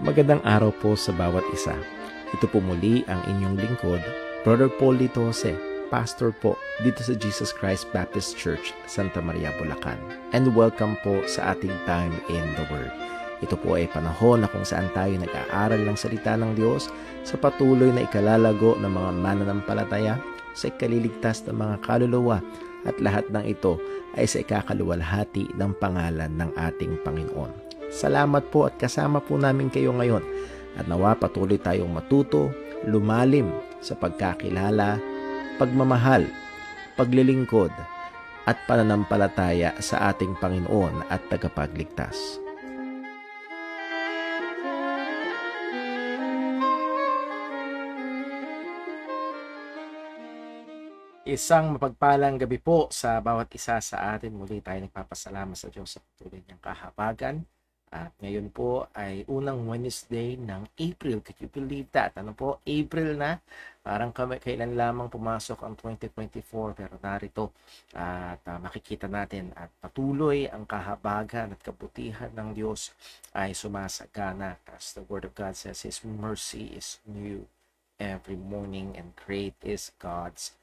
Magandang araw po sa bawat isa. Ito po muli ang inyong lingkod, Brother Paul Litose, pastor po dito sa Jesus Christ Baptist Church, Santa Maria, Bulacan. And welcome po sa ating Time in the Word. Ito po ay panahon na kung saan tayo nag-aaral ng salita ng Diyos sa patuloy na ikalalago ng mga mananampalataya, sa ikaliligtas ng mga kaluluwa, at lahat ng ito ay sa ikakaluwalhati ng pangalan ng ating Panginoon. Salamat po at kasama po namin kayo ngayon at nawa patuloy tayong matuto, lumalim sa pagkakilala, pagmamahal, paglilingkod at pananampalataya sa ating Panginoon at tagapagligtas. Isang mapagpalang gabi po sa bawat isa sa atin. Muli tayo nagpapasalamat sa Diyos sa patuloy niyang kahabagan. At ngayon po ay unang Wednesday ng April. Could you believe that? Ano po? April na. Parang kailan lamang pumasok ang 2024 pero narito at makikita natin at patuloy ang kahabagan at kabutihan ng Diyos ay sumasagana. As the Word of God says, His mercy is new every morning and great is God's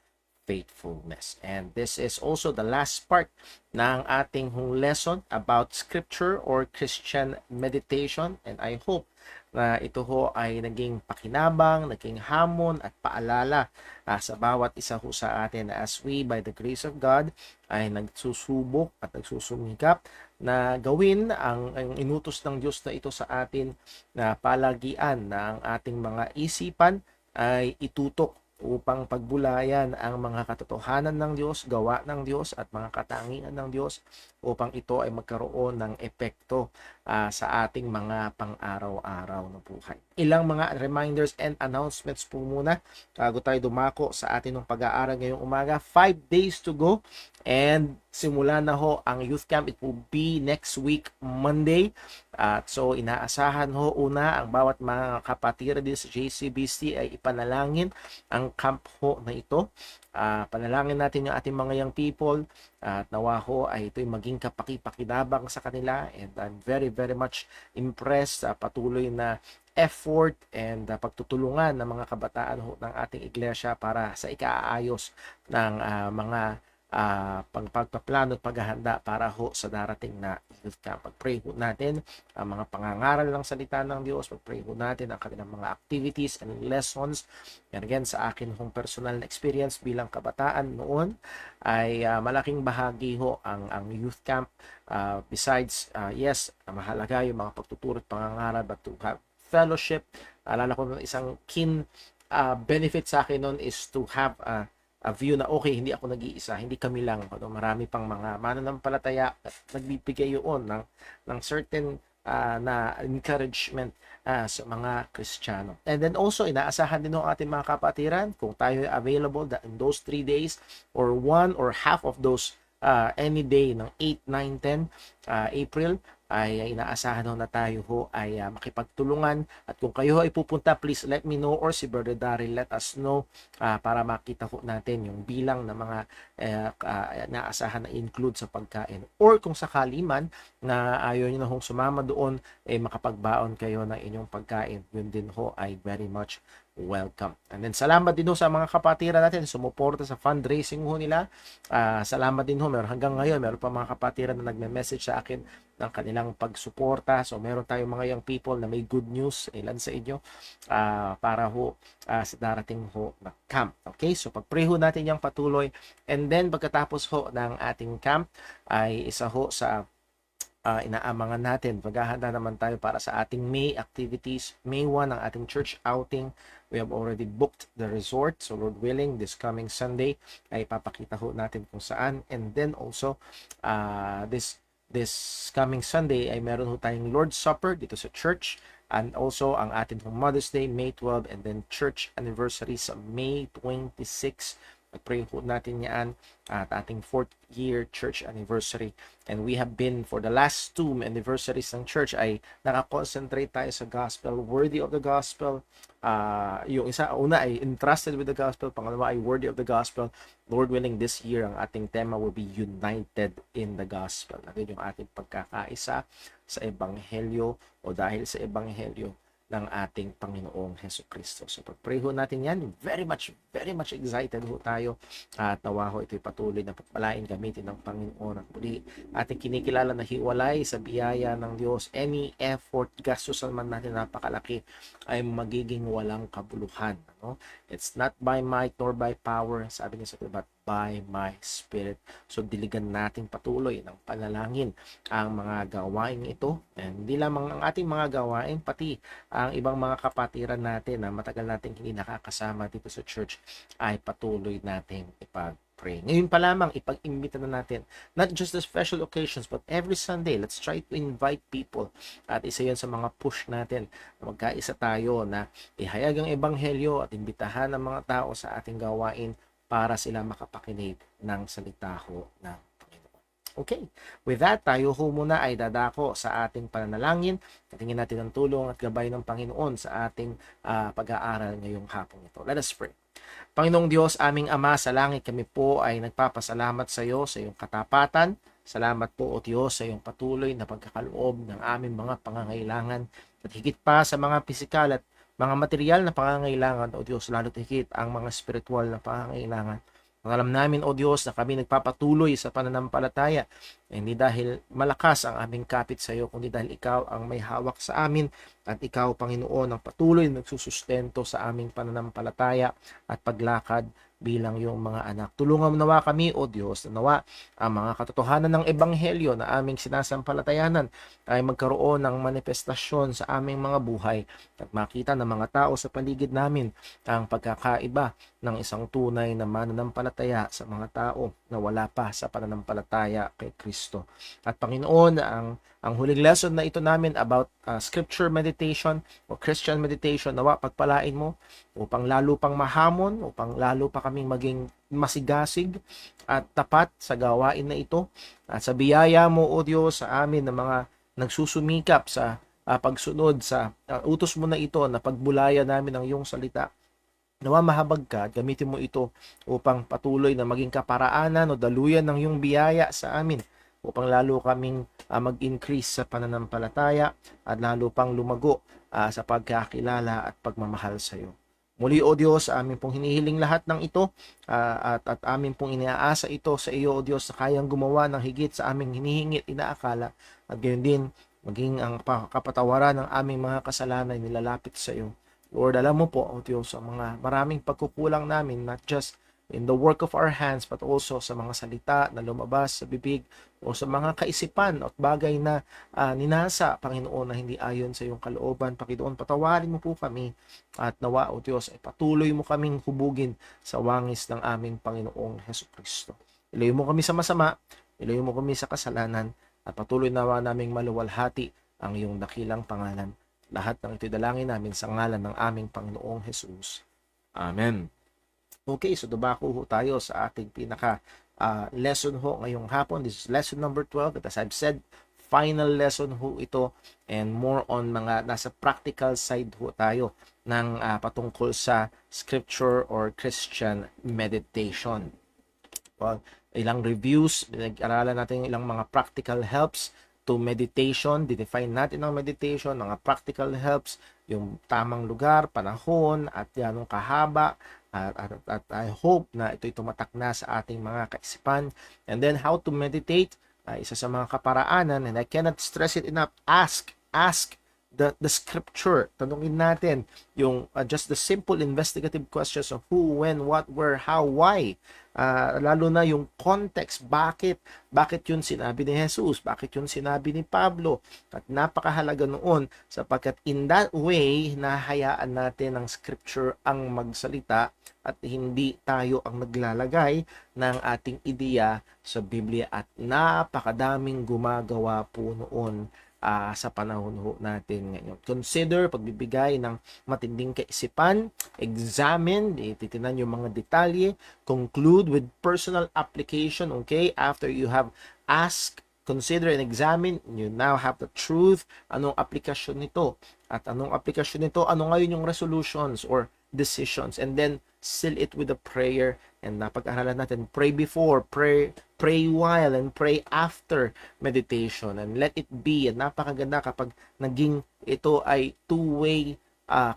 faithfulness. And this is also the last part ng ating lesson about scripture or Christian meditation, and I hope na ito ho ay naging pakinabang, naging hamon at paalala sa bawat isa ho sa atin as we by the grace of God ay nagsusubok at nagsusumikap na gawin ang inutos ng Diyos na ito sa atin, na palagian na ang ating mga isipan ay itutok upang pagbulayan ang mga katotohanan ng Diyos, gawa ng Diyos at mga katangian ng Diyos upang ito ay magkaroon ng epekto sa ating mga pang-araw-araw na buhay. Ilang mga reminders and announcements po muna bago tayo dumako sa ating pag-aaral ngayong umaga. 5 days to go and simula na ho ang youth camp. It will be next week, Monday. At so inaasahan ho una ang bawat mga kapatira din sa JCBC ay ipanalangin ang camp ho na ito. Panalangin natin yung ating mga young people at nawa ho ay ito'y maging kapaki-pakinabang sa kanila, and I'm very much impressed sa patuloy na effort and pagtutulungan ng mga kabataan ho ng ating iglesia para sa ikaayos ng mga pagpaplano at paghahanda para ho sa darating na youth camp. Pag-pray ho natin ang mga pangangaral ng salita ng Diyos, pag-pray ho natin ang kanilang mga activities and lessons. And again, sa akin hong personal na experience bilang kabataan noon ay malaking bahagi ho ang youth camp. Besides, yes, mahalaga yung mga pagtuturo at pangangaral, but to have fellowship. Alala ko ng isang keen benefit sa akin noon is to have a view na okay, hindi ako nag-iisa, hindi kami lang, marami pang mga mananampalataya at nagbibigay yun ng certain na encouragement sa mga Kristiyano. And then also, inaasahan din ng ating mga kapatiran kung tayo ay available in those 3 days or one or half of those any day ng 8, 9, 10 April ay inaasahan na tayo ho ay makipagtulungan. At kung kayo ay pupunta, please let me know, or si Brother Daryl let us know para makita ho natin yung bilang ng mga inaasahan na include sa pagkain. Or kung sakali man na ayaw nyo na hong sumama doon, makapagbaon kayo ng inyong pagkain, yun din ho ay very much welcome. And then salamat din ho sa mga kapatiran natin sumuporta sa fundraising ho nila. Salamat din ho, hanggang ngayon meron pa mga kapatiran na nagme-message sa akin ng kanilang pagsuporta. So meron tayong mga young people na may good news, ilan sa inyo, para ho sa darating ho na camp. Okay, so pag-pray ho natin yung patuloy, and then pagkatapos ho ng ating camp ay isa ho sa inaamangan natin. Maghahanda naman tayo para sa ating May activities. May 1 ang ating church outing. We have already booked the resort. So Lord willing, this coming Sunday ay papakita ho natin kung saan. And then also, this coming Sunday ay meron ho tayong Lord's Supper dito sa church. And also, ang ating Mother's Day, May 12, and then church anniversary sa May 26. Pag-pray po natin yan at ating 4th year church anniversary. And we have been, for the last 2 anniversaries ng church, ay nakakonsentrate tayo sa gospel, worthy of the gospel. Yung una ay entrusted with the gospel, pangalawa ay worthy of the gospel. Lord willing, this year ang ating tema will be united in the gospel. Yung ating pagkakaisa sa ebanghelyo, o dahil sa ebanghelyo ng ating Panginoong Hesukristo. So pag-pray ho natin yan, very much excited ho tayo at nawa ho ito'y patuloy na pagpalain gamitin ng Panginoon at muli ating kinikilala na hiwalay sa biyaya ng Diyos. Any effort, gastusan man natin napakalaki ay magiging walang kabuluhan. No? It's not by might nor by power, sabi niya sa but by my Spirit. So diligan natin patuloy ng panalangin ang mga gawain ito. And hindi lamang ang ating mga gawain, pati ang ibang mga kapatiran natin na matagal natin hindi nakakasama dito sa church ay patuloy nating ipag-pray. Ngayon pa lamang, ipag-imbita na natin, not just the special occasions, but every Sunday, let's try to invite people. At isa yan sa mga push natin. Magkaisa tayo na ihayag ang ebanghelyo at imbitahan ang mga tao sa ating gawain para sila makapakinig ng salita ho ng Panginoon. Okay, with that, tayo ho muna ay dadako sa ating pananalangin. Tingin natin ang tulong at gabay ng Panginoon sa ating pag-aaral ngayong hapon ito. Let us pray. Panginoong Diyos, aming Ama sa langit, kami po ay nagpapasalamat sa iyo sa iyong katapatan. Salamat po, O Diyos, sa iyong patuloy na pagkakaloob ng aming mga pangangailangan at higit pa sa mga pisikal at mga material na pangangailangan, O Diyos, lalo't higit ang mga spiritual na pangangailangan. Alam namin, O Diyos, na kami nagpapatuloy sa pananampalataya, hindi dahil malakas ang aming kapit sa iyo, kundi dahil ikaw ang may hawak sa amin at ikaw, Panginoon, ang patuloy na nagsusustento sa aming pananampalataya at paglakad bilang iyong mga anak. Tulungan mo nawa kami, O Diyos, na nawa ang mga katotohanan ng ebanghelyo na aming sinasampalatayanan ay magkaroon ng manifestasyon sa aming mga buhay at makita ng mga tao sa paligid namin ang pagkakaiba ng isang tunay na mananampalataya sa mga tao na wala pa sa pananampalataya kay Kristo. At Panginoon, ang huling lesson na ito namin about scripture meditation o Christian meditation, nawa pagpalain mo upang lalo pang mahamon, upang lalo pa kaming maging masigasig at tapat sa gawain na ito. At sa biyaya mo, O Diyos, sa amin na mga nagsusumikap sa pagsunod sa utos mo na ito na pagbulaya namin ng iyong salita. Nawa mahabag ka at gamitin mo ito upang patuloy na maging kaparaanan o daluyan ng iyong biyaya sa amin upang lalo kaming mag-increase sa pananampalataya at lalo pang lumago sa pagkakilala at pagmamahal sa iyo. Muli, O Diyos, amin pong hinihiling lahat ng ito at amin pong iniaasa ito sa iyo, O Diyos, na kayang gumawa ng higit sa aming hinihingi at inaakala at gayon din maging ang kapatawaran ng aming mga kasalanan nilalapit sa iyo. Lord, alam mo po, O Diyos, ang mga maraming pagkukulang namin, not just in the work of our hands, but also sa mga salita na lumabas sa bibig o sa mga kaisipan at bagay na ninasa, Panginoon, na hindi ayon sa iyong kalooban. Panginoon, patawarin mo po kami at nawa, O Diyos, ay patuloy mo kaming hubugin sa wangis ng aming Panginoong Hesukristo. Ilayo mo kami sa masama, ilayo mo kami sa kasalanan, at patuloy nawa naming maluwalhati ang iyong dakilang pangalan. Lahat ng ito'y dalangin namin sa ngalan ng aming Panginoong Jesus. Amen. Okay, so dubako ho tayo sa ating pinaka lesson ho ngayong hapon. This is lesson number 12. As I've said, final lesson ho ito and more on mga nasa practical side ho tayo ng patungkol sa scripture or Christian meditation. Well, ilang reviews, nag-aralan natin ilang mga practical helps to meditation. Define natin ang meditation, mga practical helps, yung tamang lugar, panahon, at ganong kahaba. At I hope na ito'y tumatak na sa ating mga kaisipan. And then how to meditate, isa sa mga kaparaanan, and I cannot stress it enough, ask the scripture. Tanungin natin yung just the simple investigative questions of who, when, what, where, how, why. Lalo na yung context, bakit yun sinabi ni Jesus, bakit yun sinabi ni Pablo, at napakahalaga noon sapagkat in that way nahayaan natin ang scripture ang magsalita at hindi tayo ang naglalagay ng ating ideya sa Biblia at napakadaming gumagawa po noon sa panahon ho natin ngayon. Consider pagbibigay ng matinding kaisipan, examine, titinan yung mga detalye, conclude with personal application, okay? After you have asked, consider and examine, you now have the truth, anong aplikasyon nito? At anong aplikasyon nito? Ano ngayon yung resolutions or decisions, and then seal it with a prayer. And napag-aralan natin, pray before, pray while, and pray after meditation. And let it be. And napakaganda kapag naging ito ay two-way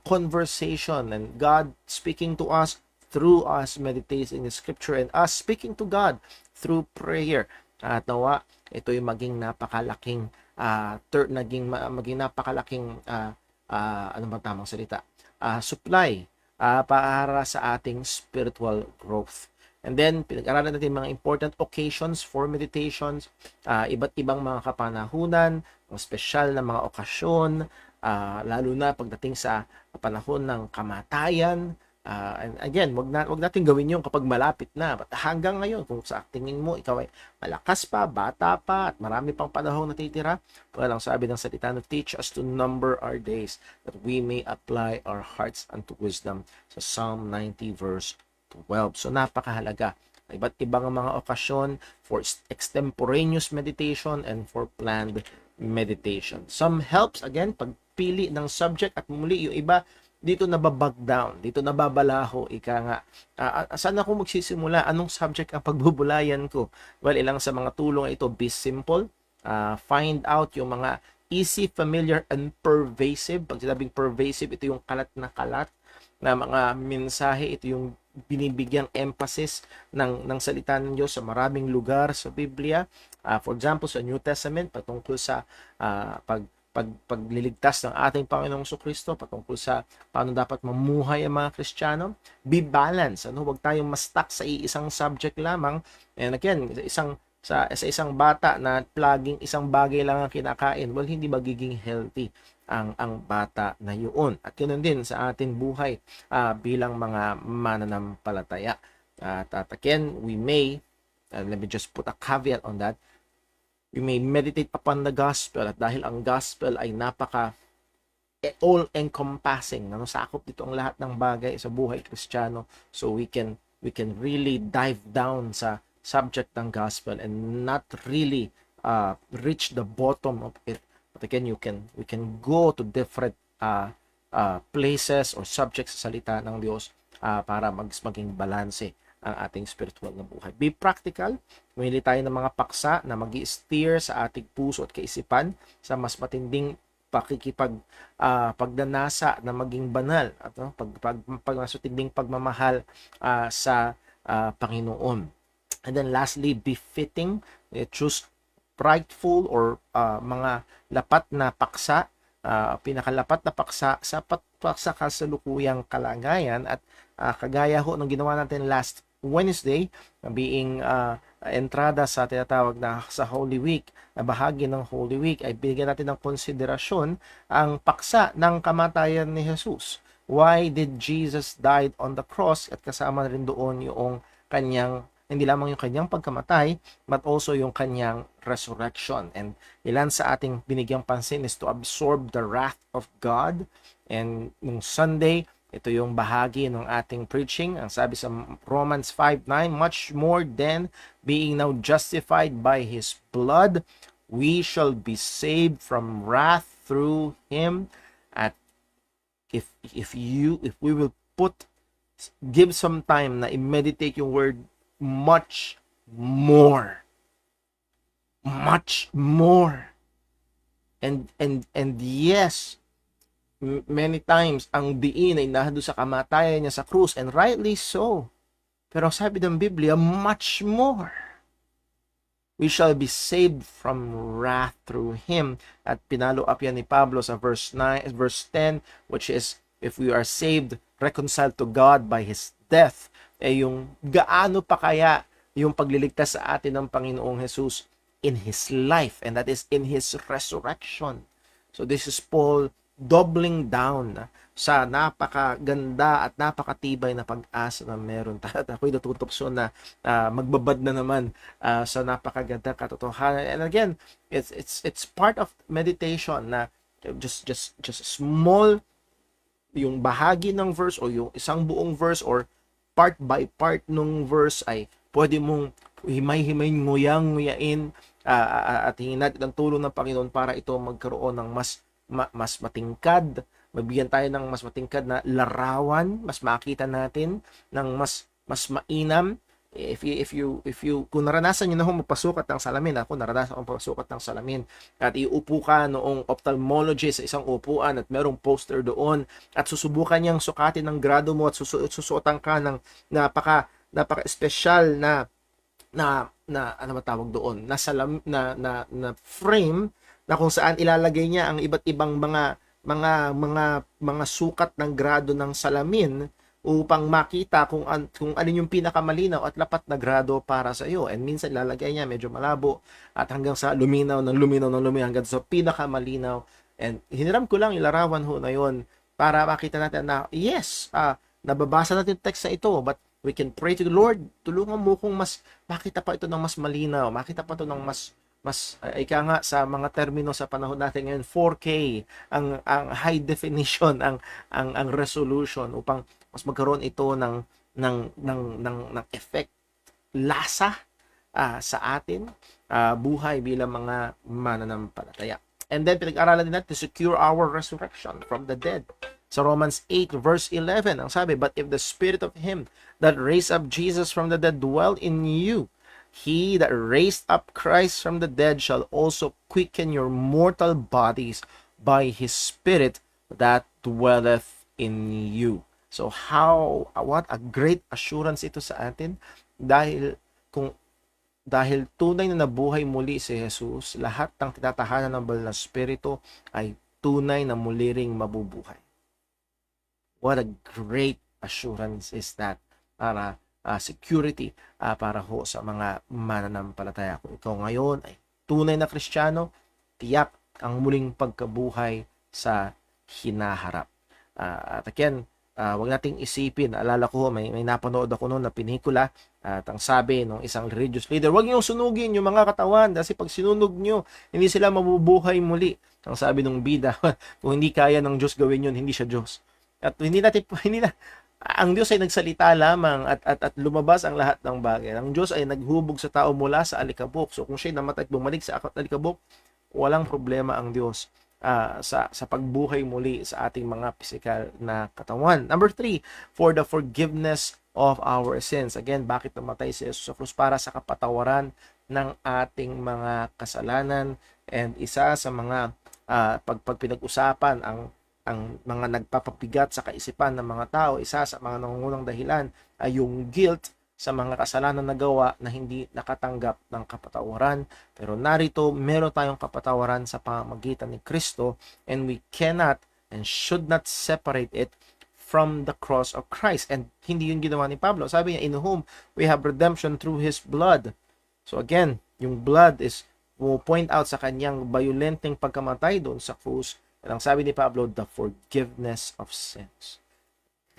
conversation, and God speaking to us through us meditating in the scripture, and us speaking to God through prayer. At nawa ito'y maging napakalaking maging napakalaking ano ba tamang salita? Supply para sa ating spiritual growth. And then, pinag-aralan natin mga important occasions for meditations, iba't ibang mga kapanahunan, mga special na mga okasyon, lalo na pagdating sa panahon ng kamatayan. And again, wag natin gawin yun kapag malapit na. But hanggang ngayon, kung sa tingin mo, ikaw ay malakas pa, bata pa, at marami pang panahon natitira, walang sabi ng salita na, teach us to number our days, that we may apply our hearts unto wisdom, sa Psalm 90 verse 12. So napakahalaga. Iba't ibang mga okasyon for extemporaneous meditation and for planned meditation. Some helps, again, pagpili ng subject, at muli yung iba, dito nababag down, dito nababalaho, ika nga. Saan ako magsisimula? Anong subject ang pagbubulayan ko? Well, ilang sa mga tulong ito, be simple. Find out yung mga easy, familiar, and pervasive. Pag sinabing pervasive, ito yung kalat na mga mensahe, ito yung binibigyang emphasis ng salita ng Diyos sa maraming lugar sa Biblia. For example, sa New Testament, patungkol sa pagliligtas ng ating Panginoong Kristo, patungkol sa paano dapat mamuhay ang mga Kristiyano. Be balanced. Huwag tayong ma-stuck sa isang subject lamang. And again, sa isang bata na plaging isang bagay lang ang kinakain, well, hindi magiging healthy ang bata na yun. At yun din sa ating buhay bilang mga mananampalataya. At again, we may, let me just put a caveat on that, we may meditate upon the gospel, at dahil ang gospel ay napaka all-encompassing, sakop dito ang lahat ng bagay sa buhay Kristiyano, so we can really dive down sa subject ng gospel and not really reach the bottom of it. But again, we can go to different places or subjects sa salita ng Diyos para maging balanse ang ating spiritual na buhay. Be practical. Mamili tayo ng mga paksa na mag-i-steer sa ating puso at kaisipan sa mas matinding pagdanasa na maging banal at matinding pagmamahal sa Panginoon. And then lastly, be fitting. Choose prideful or mga lapat na paksa, pinakalapat na paksa sa kasalukuyang kalagayan, at kagaya ho ng ginawa natin last Wednesday, being entrada sa tinatawag na sa Holy Week, na bahagi ng Holy Week, ay bigyan natin ng konsiderasyon ang paksa ng kamatayan ni Jesus. Why did Jesus died on the cross? At kasama rin doon yung kanyang, hindi lamang yung kanyang pagkamatay, but also yung kanyang resurrection. And ilan sa ating binigyang pansin is to absorb the wrath of God. And nung Sunday, ito yung bahagi ng ating preaching. Ang sabi sa Romans 5:9, much more than being now justified by His blood, we shall be saved from wrath through Him. At if we will give some time na i-meditate yung word much more. And yes, many times ang diin ay nahado sa kamatayan niya sa krus, and rightly so. Pero sabi ng Biblia, much more. We shall be saved from wrath through Him. At pinalo up yan ni Pablo sa verse 10, which is, if we are saved, reconciled to God by His death, yung gaano pa kaya yung pagliligtas sa atin ng Panginoong Jesus in His life, and that is in His resurrection. So this is Paul doubling down sa napakaganda at napakatibay na pag-asa na meron tayo. At ako'y natutupso na magbabad na naman sa napakaganda katotohanan. And again, it's part of meditation na just small yung bahagi ng verse o yung isang buong verse or part by part nung verse ay pwede mong himay-himay, nguyang-nguyain at hingin natin ang tulong ng Panginoon para ito magkaroon ng mas matingkad mabigyan tayo ng mas matingkad na larawan, mas makita natin ng mas mainam. If you kung naranasan niyo na ho magpasukat ng salamin, ako naranasan akong magpasukat ng salamin, at iupo ka noong ophthalmologist sa isang upuan at merong poster doon at susubukan niyang sukatin ng grado mo at susuotan ka ng napaka-espesyal na ano ba tawag doon, na salam na frame na kung saan ilalagay niya ang iba't ibang mga sukat ng grado ng salamin upang makita kung alin yung pinakamalinaw at lapat na grado para sa iyo. And minsan ilalagay niya medyo malabo at hanggang sa luminaw hanggang sa pinakamalinaw. And hiniram ko lang ilarawan ho na yon para makita natin na yes, nababasa natin yung text na ito, but we can pray to the Lord, tulungan mo kung mas makita pa ito ng mas malinaw, makita pa ito ng mas ika nga sa mga termino sa panahon natin ngayon, 4K ang high definition, ang resolution, upang mas magkaroon ito ng effect, lasa sa atin buhay bilang mga mananampalataya. And then pinag-aralan din natin to secure our resurrection from the dead. Sa Romans 8 verse 11, ang sabi, but if the spirit of him that raised up Jesus from the dead dwell in you, he that raised up Christ from the dead shall also quicken your mortal bodies by his spirit that dwelleth in you. So what a great assurance ito sa atin, dahil tunay na nabuhay muli si Jesus, lahat ng tinatahanan ng banal na Espiritu ay tunay na muli ring mabubuhay. What a great assurance is that para security para ho sa mga mananampalataya. Kung ikaw ngayon ay tunay na Kristiyano, tiyak ang muling pagkabuhay sa hinaharap. At again, wag nating isipin, alala ko may napanood ako noon na pelikula, at ang sabi ng isang religious leader, wag niyong sunugin yung mga katawan kasi pag sinunog niyo, hindi sila mabubuhay muli. Ang sabi ng bida, kung hindi kaya ng Diyos gawin yun, hindi siya Diyos. At ang Diyos ay nagsalita lamang at lumabas ang lahat ng bagay. Ang Diyos ay naghubog sa tao mula sa alikabok. So kung siya'y namatay at bumalik sa alikabok, walang problema ang Diyos sa pagbuhay muli sa ating mga physical na katawan. Number 3, for the forgiveness of our sins. Again, bakit namatay si Jesus sa krus? Para sa kapatawaran ng ating mga kasalanan. And isa sa mga pag pinag-usapan ang mga nagpapabigat sa kaisipan ng mga tao, isa sa mga nangungunang dahilan ay yung guilt sa mga kasalanan na gawa na hindi nakatanggap ng kapatawaran. Pero narito, meron tayong kapatawaran sa pamamagitan ni Kristo, and we cannot and should not separate it from the cross of Christ. And hindi yun ginawa ni Pablo. Sabi niya, in whom we have redemption through His blood. So again, yung blood is point out sa kanyang violenteng pagkamatay doon sa krus. And ang sabi ni Pablo, the forgiveness of sins.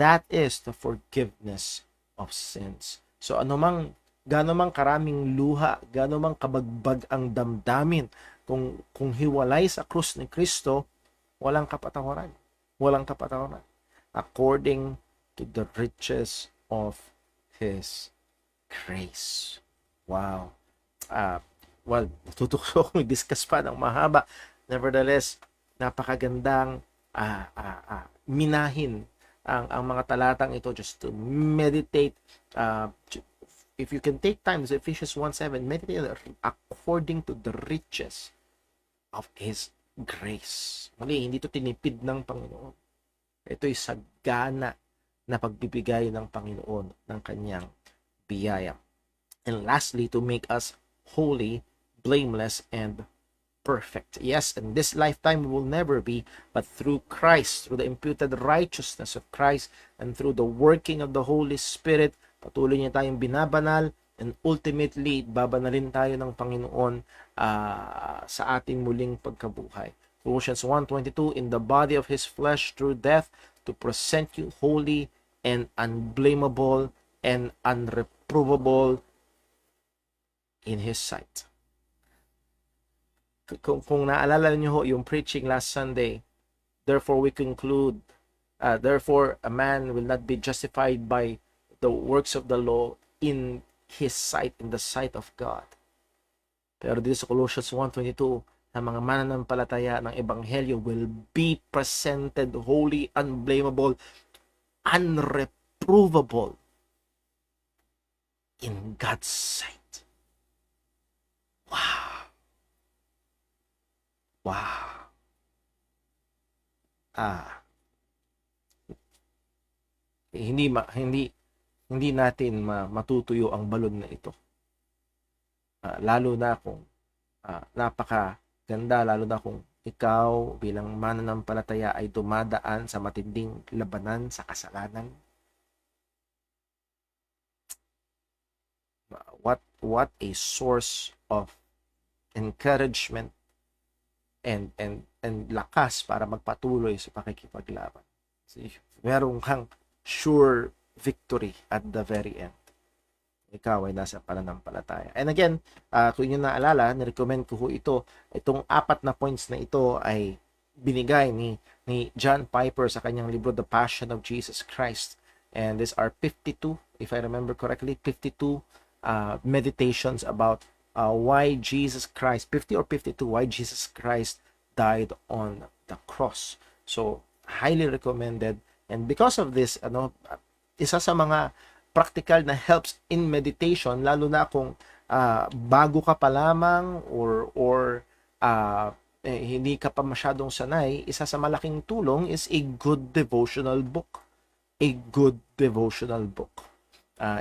That is the forgiveness of sins. So gaano mang karaming luha, gaano mang kabagbag ang damdamin, kung hiwalay sa krus ni Kristo, walang kapatawaran. Walang kapatawaran. According to the riches of His grace. Wow. Well, natututo akong i-discuss pa ng mahaba. Nevertheless, napakagandang minahin ang mga talatang ito, just to meditate. If you can take time, sa Ephesians 1:7, meditate according to the riches of His grace. Muli, hindi ito tinipid ng Panginoon. Ito'y sagana na pagbibigay ng Panginoon ng kanyang biyaya. And lastly, to make us holy, blameless, and perfect. Yes, in this lifetime we will never be, but through Christ, through the imputed righteousness of Christ, and through the working of the Holy Spirit, patuloy niya tayong binabanal, and ultimately, babanalin tayo ng Panginoon sa ating muling pagkabuhay. Colossians 1:22, in the body of His flesh through death, to present you holy and unblameable and unreprovable in His sight. Kung naalala niyo ho yung preaching last Sunday, therefore we conclude, therefore a man will not be justified by the works of the law in his sight, in the sight of God. Pero dito sa Colossians 1:22, ng mga mananampalataya ng Ebanghelyo will be presented holy, unblameable, unreprovable in God's sight. Wow! Wow! Ah, hindi natin matutuyo ang balon na ito. Lalo na kung napakaganda, lalo na kung ikaw bilang mananampalataya ay dumadaan sa matinding labanan sa kasalanan. What a source of encouragement and lakas para magpatuloy sa pakikipaglaban. Meron kang sure victory at the very end. Ikaw ay nasa pananampalataya. And again, kung inyo naalala, nirecommend ko itong 4 na points na ito ay binigay ni John Piper sa kanyang libro The Passion of Jesus Christ. And these are 52, if I remember correctly, 52 meditations about why Jesus Christ, 50 or 52, why Jesus Christ died on the cross. So, highly recommended. And because of this, isa sa mga practical na helps in meditation, lalo na kung bago ka pa lamang or hindi ka pa masyadong sanay, isa sa malaking tulong is a good devotional book. A good devotional book.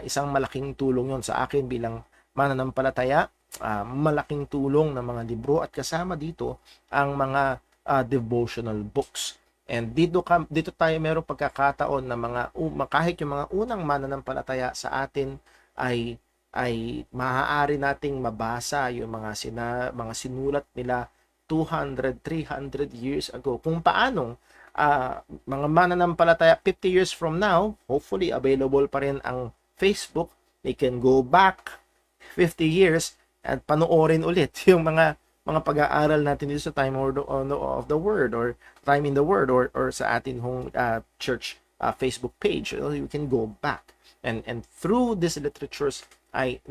Isang malaking tulong yon sa akin bilang mananampalataya. Malaking tulong ng mga libro at kasama dito ang mga devotional books. And dito tayo mayroong pagkakataon na kahit yung mga unang mananampalataya sa atin ay maaari nating mabasa yung mga sinulat nila 200, 300 years ago. Kung paanong mga mananampalataya 50 years from now, hopefully available pa rin ang Facebook. They can go back 50 years at panoorin ulit yung mga pag-aaral natin dito sa Time of the Word or Time in the Word or sa atin hong church Facebook page. You can go back and through these literatures ay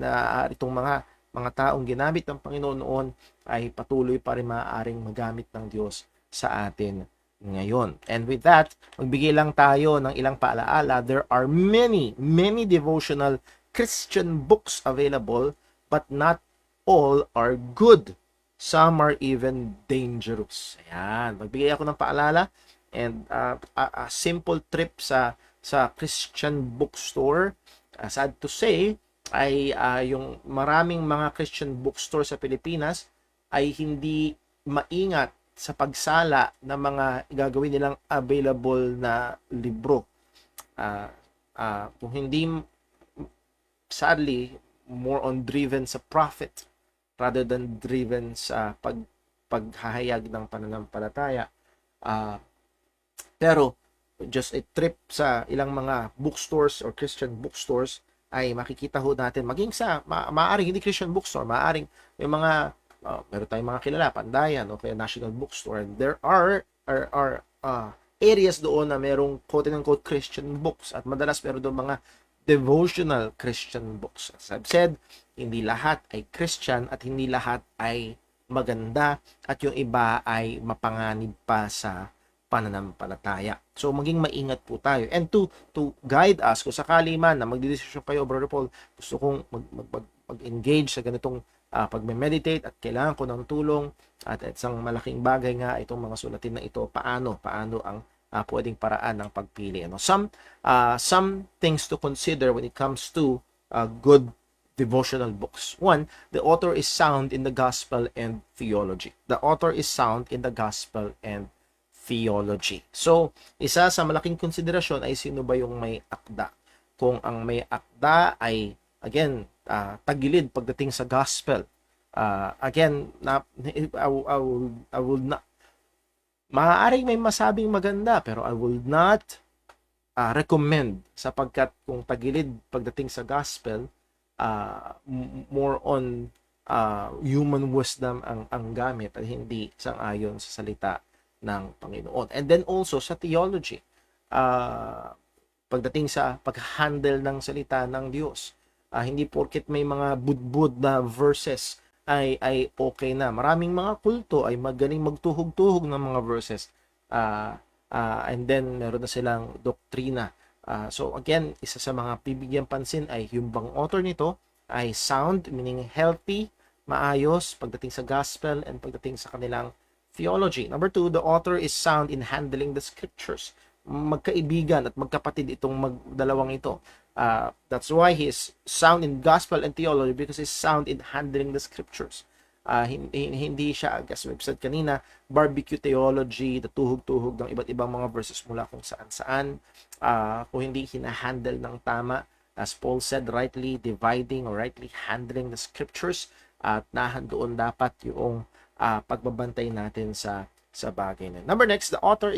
itong mga taong ginamit ng Panginoon noon ay patuloy pa rin maaaring magamit ng Diyos sa atin ngayon. And with that, magbigay lang tayo ng ilang paalaala. There are many devotional Christian books available, but not all are good. Some are even dangerous. Ayan, magbigay ako ng paalala and a simple trip sa Christian bookstore. Sad to say, ay yung maraming mga Christian bookstore sa Pilipinas ay hindi maingat sa pagsala ng mga gagawin nilang available na libro. Kung hindi, sadly, more on driven sa profit rather than driven sa paghahayag ng pananampalataya. Pero just a trip sa ilang mga bookstores or Christian bookstores ay makikita ho natin maging sa maaaring hindi Christian bookstore, maaaring yung mga meron tayong mga kilala, Pandayan o kaya National Bookstore. And there are areas doon na merong quote-unquote Christian books at madalas meron doon mga devotional Christian books. As I've said, hindi lahat ay Christian at hindi lahat ay maganda at yung iba ay mapanganib pa sa pananampalataya. So maging maingat po tayo. And to guide us, kung sakali man na magdidesisyon kayo, Brother Paul, gusto kong mag-engage sa ganitong pagme-meditate at kailangan ko ng tulong at isang malaking bagay nga itong mga sulatin na ito, paano ang pwedeng paraan ng pagpili. Some things to consider when it comes to good devotional books. One, the author is sound in the gospel and theology. The author is sound in the gospel and theology. So, isa sa malaking konsiderasyon ay sino ba yung may akda. Kung ang may akda ay, again, tagilid pagdating sa gospel. Again, I will not, maaaring may masabing maganda, pero I will not recommend sapagkat kung tagilid pagdating sa gospel, more on human wisdom ang gamit at hindi sang-ayon sa salita ng Panginoon. And then also sa theology, pagdating sa pag-handle ng salita ng Diyos, hindi porket may mga budbud na verses ay okay na. Maraming mga kulto ay magaling magtuhog-tuhog ng mga verses. And then meron na silang doktrina. So again, isa sa mga bibigyan pansin ay yung bang author nito ay sound, meaning healthy, maayos pagdating sa gospel and pagdating sa kanilang theology. Number 2, the author is sound in handling the scriptures. Magkaibigan at magkapatid itong dalawang ito. That's why he is sound in gospel and theology, because he's sound in handling the scriptures. Hindi siya, as we've said kanina, barbecue theology, natuhog-tuhog ng iba't ibang mga verses mula kung saan-saan. Kung hindi hinahandle ng tama, as Paul said, rightly dividing or rightly handling the scriptures, at nahandoon dapat yung pagbabantay natin sa bagay na. Number next, the author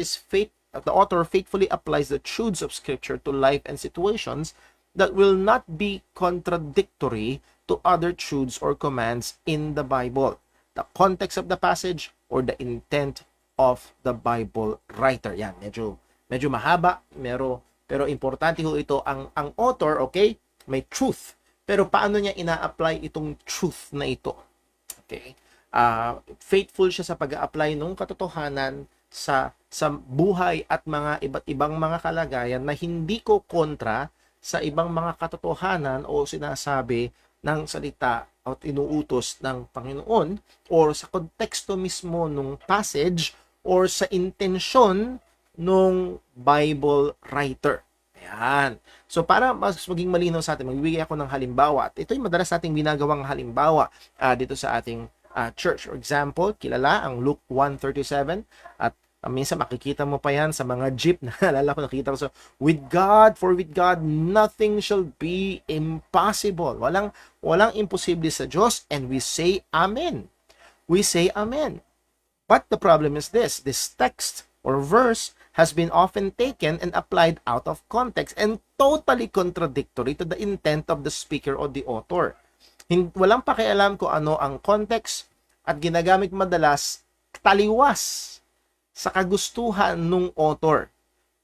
faithfully applies the truths of scripture to life and situations that will not be contradictory to other truths or commands in the Bible, the context of the passage, or the intent of the Bible writer. Yan, medyo mahaba, pero importante ho ito. Ang author, okay, may truth. Pero paano niya ina-apply itong truth na ito? Okay? Faithful siya sa pag-a-apply ng katotohanan sa buhay at mga iba't ibang mga kalagayan na hindi ko kontra sa ibang mga katotohanan o sinasabi ng salita at inuutos ng Panginoon, or sa konteksto mismo ng passage, or sa intensyon ng Bible writer. Ayan. So para mas maging malinaw sa atin, magbibigay ako ng halimbawa. At ito yung madalas nating ginagawang halimbawa dito sa ating church. For example, kilala ang Luke 1:37, at minsan makikita mo pa yan sa mga jeep na alala ko, nakita ko. So, with God nothing shall be impossible. Walang imposible sa Diyos, and we say amen. We say amen. But the problem is this text or verse has been often taken and applied out of context and totally contradictory to the intent of the speaker or the author. Walang pakialam kung ano ang context, at ginagamit madalas taliwas sa kagustuhan ng author.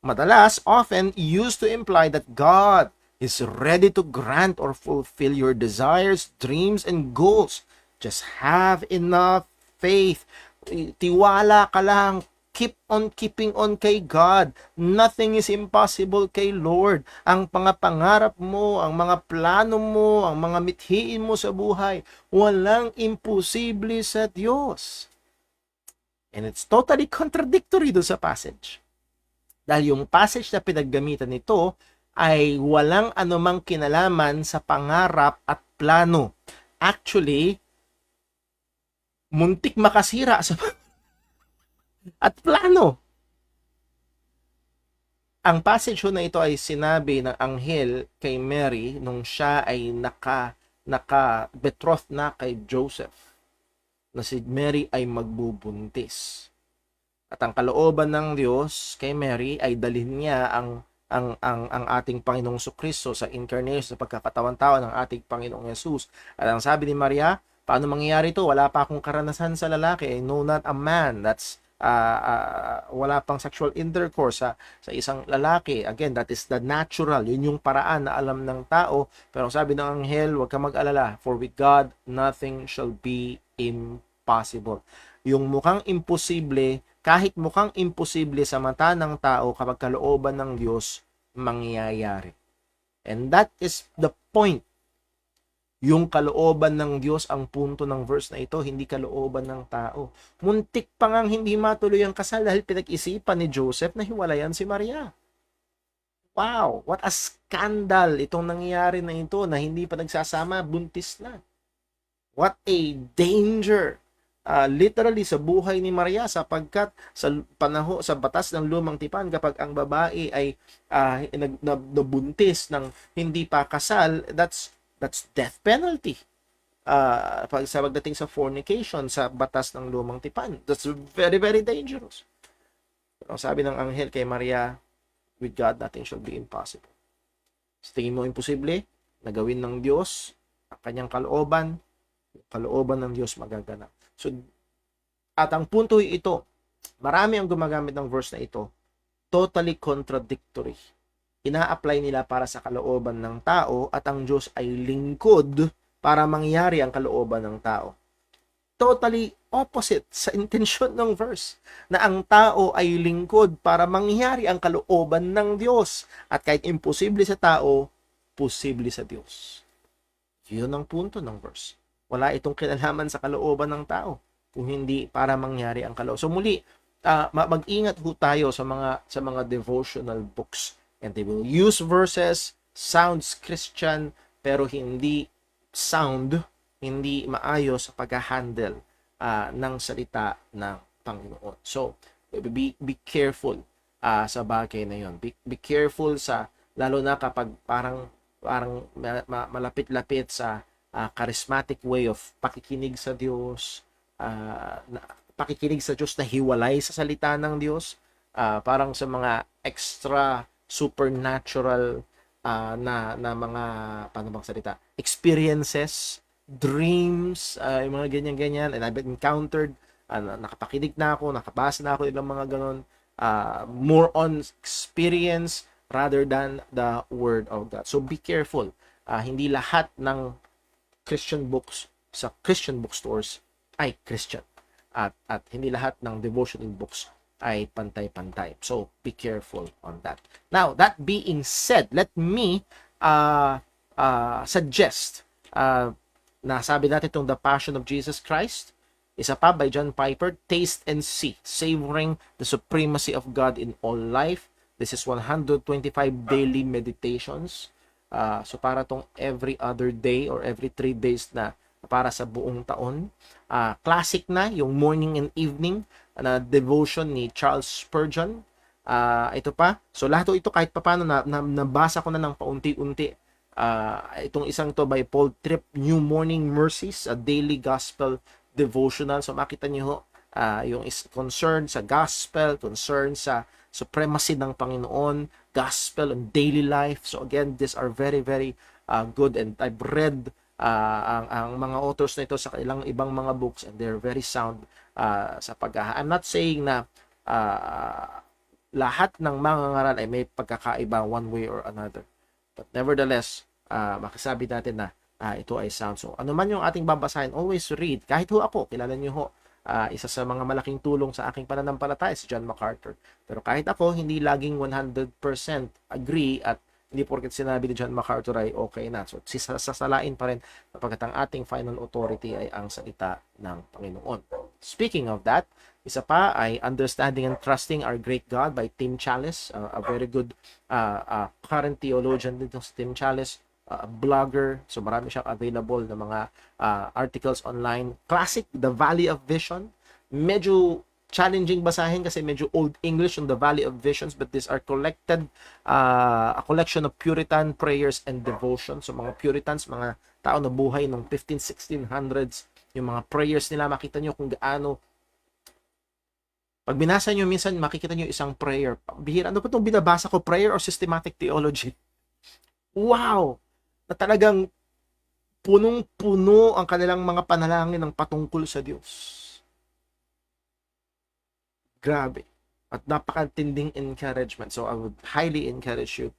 Madalas, often used to imply that God is ready to grant or fulfill your desires, dreams, and goals. Just have enough faith. Tiwala ka lang. Keep on keeping on kay God. Nothing is impossible kay Lord. Ang mga pangarap mo, ang mga plano mo, ang mga mithiin mo sa buhay, walang imposible sa Diyos. And it's totally contradictory do sa passage. Dahil yung passage na pinaggamitan nito ay walang anumang kinalaman sa pangarap at plano. Actually, muntik makasira sa at plano. Ang passage na ito ay sinabi ng anghel kay Mary nung siya ay naka-betrothed na kay Joseph, na si Mary ay magbubuntis. At ang kalooban ng Diyos kay Mary ay dalhin niya ang ating Panginoong Kristo sa incarnation, sa pagkakatawan-tao ng ating Panginoong Yesus. At ang sabi ni Maria, paano mangyayari ito? Wala pa akong karanasan sa lalaki. I know not a man. That's wala pang sexual intercourse sa isang lalaki. Again, that is the natural. Yun yung paraan na alam ng tao. Pero sabi ng anghel, huwag ka mag-alala. For with God, nothing shall be impossible. Yung mukhang imposible, kahit mukhang imposible sa mata ng tao, kapag kalooban ng Diyos, mangyayari. And that is the point. Yung kalooban ng Diyos ang punto ng verse na ito, hindi kalooban ng tao. Muntik pa ngang hindi matuloy ang kasal dahil pinag-isipan ni Joseph na hiwalayan si Maria. Wow, what a scandal itong nangyayari na ito, na hindi pa nagsasama, buntis na. What a danger. Literally sa buhay ni Maria, sapagkat sa batas ng lumang tipan, kapag ang babae ay nabuntis ng hindi pa kasal, that's death penalty. Pagdating sa fornication sa batas ng lumang tipan, that's very, very dangerous. Pero sabi ng anghel kay Maria, with God nothing shall be impossible. Sa tingin mo imposible, nagawin ng Diyos ang kanyang kalooban ng Diyos magaganap. So, at ang punto ito, marami ang gumagamit ng verse na ito, totally contradictory. Ina-apply nila para sa kalooban ng tao, at ang Diyos ay lingkod para mangyari ang kalooban ng tao. totally opposite sa intensyon ng verse na ang tao ay lingkod para mangyari ang kalooban ng Diyos. At kahit imposible sa tao, posible sa Diyos. Yun ang punto ng verse. Wala itong kinalaman sa kalooban ng tao kung hindi para mangyari ang kalooban. So muli, mag-ingat ho tayo sa mga devotional books. And they will use verses, sounds Christian, pero hindi sound, hindi maayos sa pag-handle ng salita ng Panginoon. So, be careful sa bagay na yon. Be careful lalo na kapag parang malapit-lapit sa charismatic way of pakikinig sa Diyos, pakikinig sa Diyos na hiwalay sa salita ng Diyos, parang sa mga extra supernatural na mga paano bang salita, experiences, dreams, yung mga ganyan-ganyan, and I've encountered, nakapakinig na ako, nakabasa na ako ilang mga ganon, more on experience rather than the Word of God. So be careful. Hindi lahat ng Christian books sa Christian bookstores ay Christian. At hindi lahat ng devotional books ay pantay-pantay. So, be careful on that. Now, that being said, let me suggest na sabi natin itong The Passion of Jesus Christ. Isa pa by John Piper, Taste and See, Savoring the Supremacy of God in All Life. This is 125 daily meditations. So, para tong every other day or every 3 days na para sa buong taon. Classic na yung morning and evening na devotion ni Charles Spurgeon. Ito pa. So lahat ito kahit paano nabasa ko na ng paunti-unti. Itong isang to by Paul Tripp, New Morning Mercies, a daily gospel devotional. So makita niyo yung concern sa gospel, concern sa supremacy ng Panginoon, gospel and daily life. So again, these are very, very good, and I've read ang mga authors na ito sa ilang ibang mga books, and they're very sound sa I'm not saying na lahat ng mga ngaral ay may pagkakaiba one way or another, but nevertheless makisabi natin na ito ay sound. So ano man yung ating babasahin, always read. Kahit ho ako, kilala niyo ho, isa sa mga malaking tulong sa aking pananampalataya si John MacArthur, pero kahit ako hindi laging 100% agree, at hindi porket sinabi ni John MacArthur ay okay na. So, sasalain pa rin kapag ang ating final authority ay ang salita ng Panginoon. Speaking of that, isa pa ay Understanding and Trusting Our Great God by Tim Challies. A very good current theologian dito si Tim Challies, blogger. So, marami siyang available na mga articles online. Classic, The Valley of Vision. Medyo challenging basahin kasi medyo old English on The Valley of Visions, but these are collected, a collection of Puritan prayers and devotions. So mga Puritans, mga tao na buhay noong 1600s, yung mga prayers nila, makita nyo kung gaano, pag binasa nyo minsan, makikita nyo isang prayer. Bihira, ano pa itong binabasa ko? Prayer or systematic theology? Wow! Na talagang punong-puno ang kanilang mga panalangin ng patungkol sa Diyos. Grabe. At napakatinding encouragement. So I would highly encourage you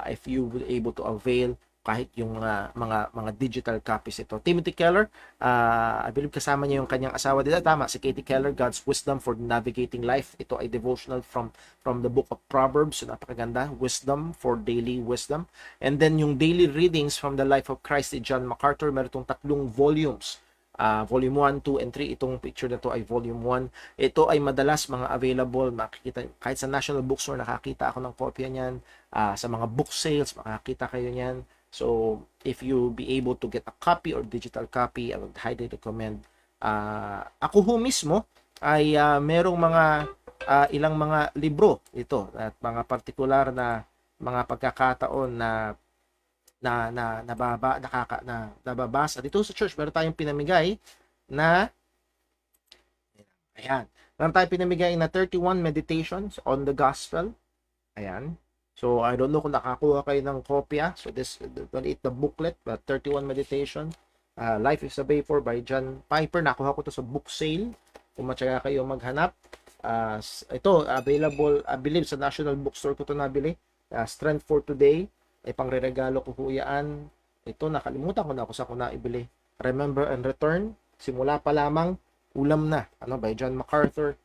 if you would able to avail kahit yung mga digital copies ito. Timothy Keller, I believe kasama niya yung kanyang asawa dito. Tama, si Katie Keller, God's Wisdom for Navigating Life. Ito ay devotional from the book of Proverbs. So napakaganda. Wisdom for Daily Wisdom. And then yung daily readings from the life of Christ ni John MacArthur. Meron itong 3 volumes. Volume 1, 2, and 3. Itong picture na to ay Volume 1. Ito ay madalas mga available. Makikita, kahit sa National Bookstore, nakakita ako ng kopya niyan. Sa mga book sales, makakita kayo niyan. So, if you be able to get a copy or digital copy, I would highly recommend. Ako ho mismo ay merong mga ilang mga libro ito at mga partikular na mga pagkakataon na nababasa dito sa church. Meron tayong pinamigay na ayan. Meron tayong pinamigay na 31 meditations on the gospel. Ayan. So, I don't know kung nakakuha kayo ng kopya. So, don't eat the booklet, but 31 meditation. Life is a Vapor by John Piper. Nakuha ko to sa book sale. Kung matyaga kayo maghanap. Ito, available, I believe, sa National Bookstore ko to nabili. Strength for Today. Ay pangreregalo ko huyaan. Ito, nakalimutan ko na kung saan ko naibili. Remember and Return. simula pa lamang, ulam na. By John MacArthur.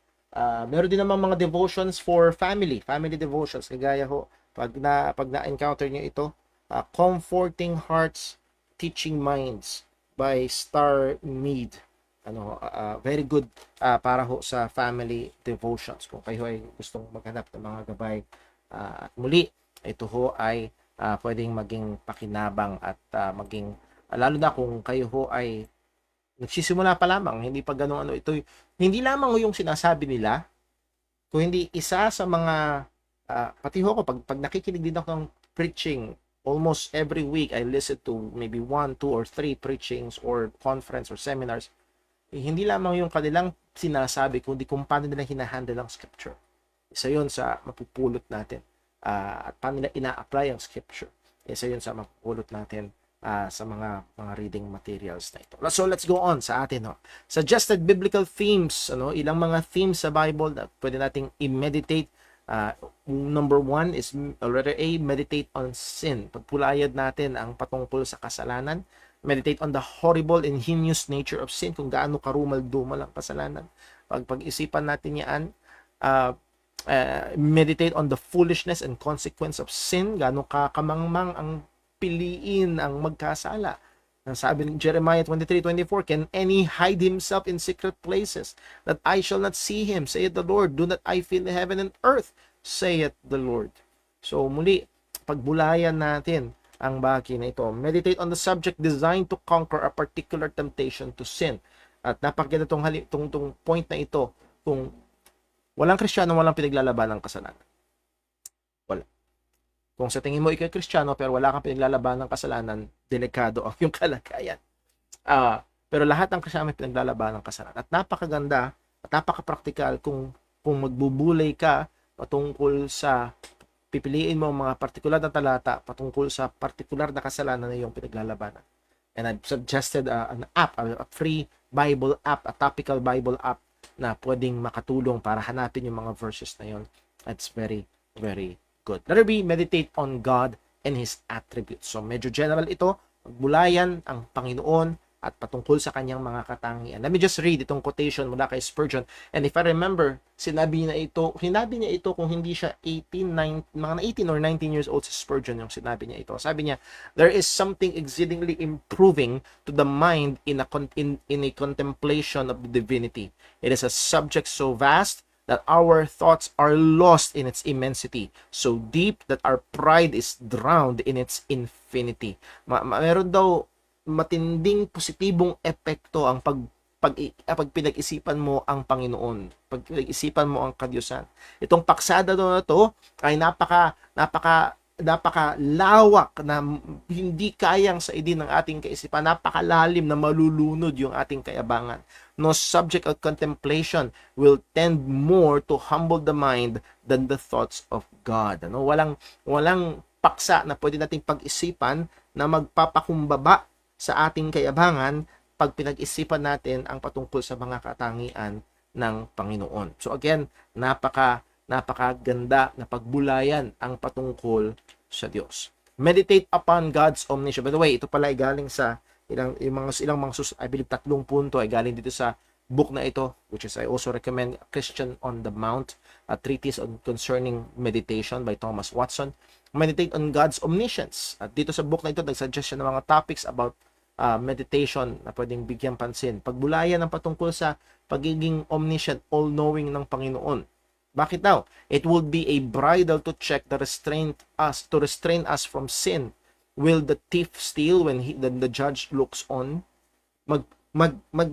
Meron din naman mga devotions for family devotions, kagaya ho, pag na-encounter niyo ito, Comforting Hearts, Teaching Minds by Star Mead. Very good para ho sa family devotions kung kayo ay gustong maghanap ng mga gabay. At muli, ito ho ay pwedeng maging pakinabang at maging lalo na kung kayo ho ay nagsisimula pa lamang, hindi pa ganun ito, hindi lamang yung sinasabi nila, kung hindi isa sa mga pati ho ko pag nakikinig din ako ng preaching, almost every week I listen to maybe 1, 2 or 3 preachings or conference or seminars. Hindi lamang yung kanilang sinasabi, kundi kung paano nila hinahandle ang scripture. Isa yun sa mapupulot natin. At paano nila ina-apply ang scripture. Isa yun sa mapupulot natin sa mga reading materials na ito. So let's go on sa atin. Suggested biblical themes. Ilang mga themes sa Bible na pwede nating i-meditate. Number 1 is letter A, meditate on sin. Pagpulayad natin ang patungkol sa kasalanan. Meditate on the horrible and heinous nature of sin, kung gaano karumal-dumal ang kasalanan. Pag-isipan natin yan, meditate on the foolishness and consequence of sin, gaano kakamangmang ang piliin ang magkasala. Sabi ni Jeremiah 23:24, can any hide himself in secret places, that I shall not see him, saith the Lord? Do not I fill heaven and earth, saith the Lord. So muli, pagbulayan natin ang bagay na ito. Meditate on the subject designed to conquer a particular temptation to sin. At napakaganda tong point na ito, kung walang Kristiyano, walang pinaglalaban ng kasalanan. Wala. Kung sa tingin mo ikaw Kristiyano pero wala kang pinaglalaban ng kasalanan, delikado ang iyong kalagayan. Pero lahat ng Kristiyano may pinaglalaban ng kasalanan. At napakaganda at napaka-practical kung magbubulay ka patungkol sa pipiliin mo mga partikular na talata patungkol sa partikular na kasalanan na iyong pinaglalabanan. And I've suggested an app, a free Bible app, a topical Bible app na pwedeng makatulong para hanapin yung mga verses na yun. It's very, very good. Letter B, meditate on God and His attributes. So medyo general ito, magbulayan ang Panginoon at patungkol sa kanyang mga katangian. Let me just read itong quotation mula kay Spurgeon. And if I remember, sinabi niya ito kung hindi siya 18 or 19 years old si Spurgeon yung sinabi niya ito. Sabi niya, there is something exceedingly improving to the mind in a contemplation of the divinity. It is a subject so vast that our thoughts are lost in its immensity, so deep that our pride is drowned in its infinity. Meron daw matinding positibong epekto ang pag pinag-isipan mo ang Panginoon, pag pinag-isipan mo ang Kadiyusan. Itong paksada na to ay napakalawak na hindi kayang saidin ng ating kaisipan, napakalalim na malulunod yung ating kayabangan. No subject of contemplation will tend more to humble the mind than the thoughts of God. Walang paksa na pwede nating pag-isipan na magpapakumbaba sa ating kayabangan pag pinag-isipan natin ang patungkol sa mga katangian ng Panginoon. So again, napakaganda na pagbulayan ang patungkol sa Diyos. Meditate upon God's omniscience. By the way, ito pala ay galing sa I believe 3 punto ay galing dito sa book na ito, which is I also recommend, Christian on the Mount, a treatise on concerning meditation by Thomas Watson. Meditate on God's omniscience. At dito sa book na ito, nag-suggest siya ng mga topics about meditation na pwedeng bigyan pansin. Pagbulayan ng patungkol sa pagiging omniscient, all-knowing ng Panginoon. Bakit daw? It would be a bridle to check to restrain us from sin. Will the thief steal when the judge looks on?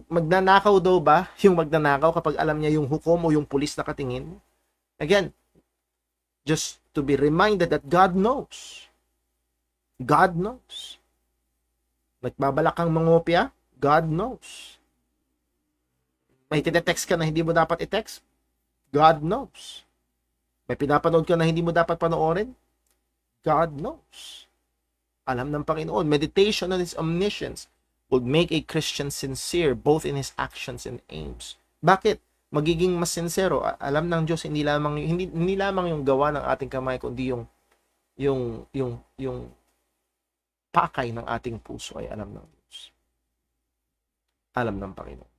Magnanakaw daw ba yung magnanakaw kapag alam niya yung hukom o yung pulis na katingin? Again, just to be reminded that God knows. God knows. Nagbabalak kang mangopya, God knows. May tinetext ka na hindi mo dapat i-text, God knows. May pinapanood ka na hindi mo dapat panoorin, God knows. Alam ng Panginoon. Meditation on His omniscience would make a Christian sincere both in his actions and aims. Bakit? Magiging mas sincero. Alam ng Diyos hindi lamang yung gawa ng ating kamay, kundi yung pakay ng ating puso ay alam ng Diyos. alam ng Panginoon.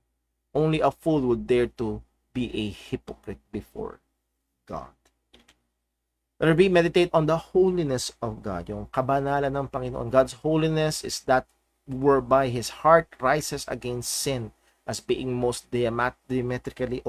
Only a fool would dare to be a hypocrite before God. Letter B, meditate on the holiness of God. Yung kabanalan ng Panginoon. God's holiness is that whereby His heart rises against sin as being most diametrically